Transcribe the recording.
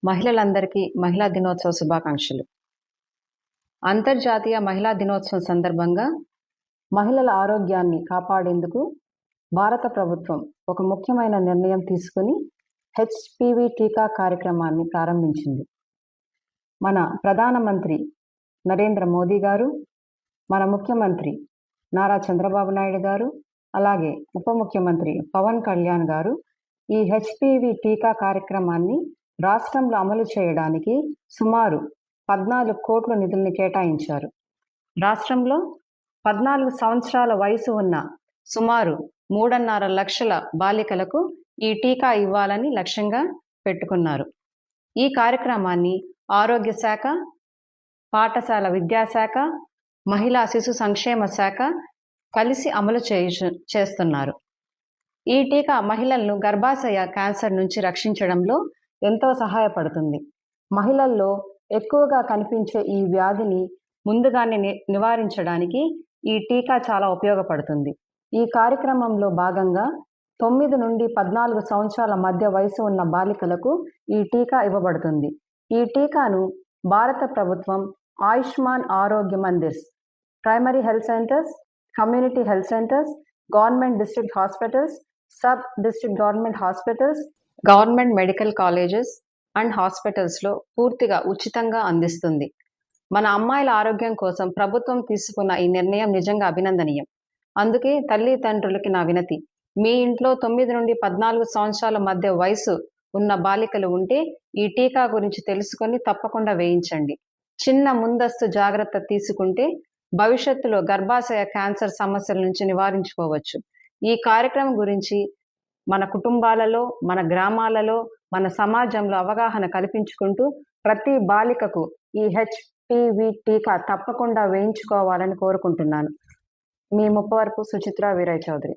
మహిళలందరికీ మహిళా దినోత్సవ శుభాకాంక్షలు. అంతర్జాతీయ మహిళా దినోత్సవం సందర్భంగా మహిళల ఆరోగ్యాన్ని కాపాడేందుకు భారత ప్రభుత్వం ఒక ముఖ్యమైన నిర్ణయం తీసుకుని హెచ్పివి టీకా కార్యక్రమాన్ని ప్రారంభించింది. మన ప్రధానమంత్రి నరేంద్ర మోదీ గారు, మన ముఖ్యమంత్రి నారా చంద్రబాబు నాయుడు గారు, అలాగే ఉప ముఖ్యమంత్రి పవన్ కళ్యాణ్ గారు ఈ హెచ్పివి టీకా కార్యక్రమాన్ని రాష్ట్రంలో అమలు చేయడానికి సుమారు 14 కోట్ల నిధుల్ని కేటాయించారు. రాష్ట్రంలో 14 సంవత్సరాల వయసు ఉన్న సుమారు 3.5 లక్షల బాలికలకు ఈ టీకా ఇవ్వాలని లక్ష్యంగా పెట్టుకున్నారు. ఈ కార్యక్రమాన్ని ఆరోగ్య శాఖ, పాఠశాల విద్యాశాఖ, మహిళా శిశు సంక్షేమ శాఖ కలిసి అమలు చేస్తున్నారు. ఈ టీకా మహిళలను గర్భాశయ క్యాన్సర్ నుంచి రక్షించడంలో ఎంతో సహాయపడుతుంది. మహిళల్లో ఎక్కువగా కనిపించే ఈ వ్యాధిని ముందుగానే నివారించడానికి ఈ టీకా చాలా ఉపయోగపడుతుంది. ఈ కార్యక్రమంలో భాగంగా 9 నుండి 14 సంవత్సరాల మధ్య వయసు ఉన్న బాలికలకు ఈ టీకా ఇవ్వబడుతుంది. ఈ టీకాను భారత ప్రభుత్వం Ayushman Arogya Mandirs, primary health centers, community health centers, government district hospitals, sub district government hospitals, government medical colleges and హాస్పిటల్స్లో పూర్తిగా ఉచితంగా అందిస్తుంది. మన అమ్మాయిల ఆరోగ్యం కోసం ప్రభుత్వం తీసుకున్న ఈ నిర్ణయం నిజంగా అభినందనీయం. అందుకే తల్లిదండ్రులకి నా వినతి, మీ ఇంట్లో 9 నుండి 14 సంవత్సరాల మధ్య వయసు ఉన్న బాలికలు ఉంటే ఈ టీకా గురించి తెలుసుకొని తప్పకుండా వేయించండి. చిన్న ముందస్తు జాగ్రత్త తీసుకుంటే భవిష్యత్తులో గర్భాశయ క్యాన్సర్ సమస్యల నుంచి నివారించుకోవచ్చు. ఈ కార్యక్రమం గురించి మన కుటుంబాలలో, మన గ్రామాలలో, మన సమాజంలో అవగాహన కల్పించుకుంటూ ప్రతి బాలికకు ఈ హెచ్పివి టీకా తప్పకుండా వేయించుకోవాలని కోరుకుంటున్నాను. మీ ముప్పవరపు సుచిత్ర వీరయ్య చౌదరి.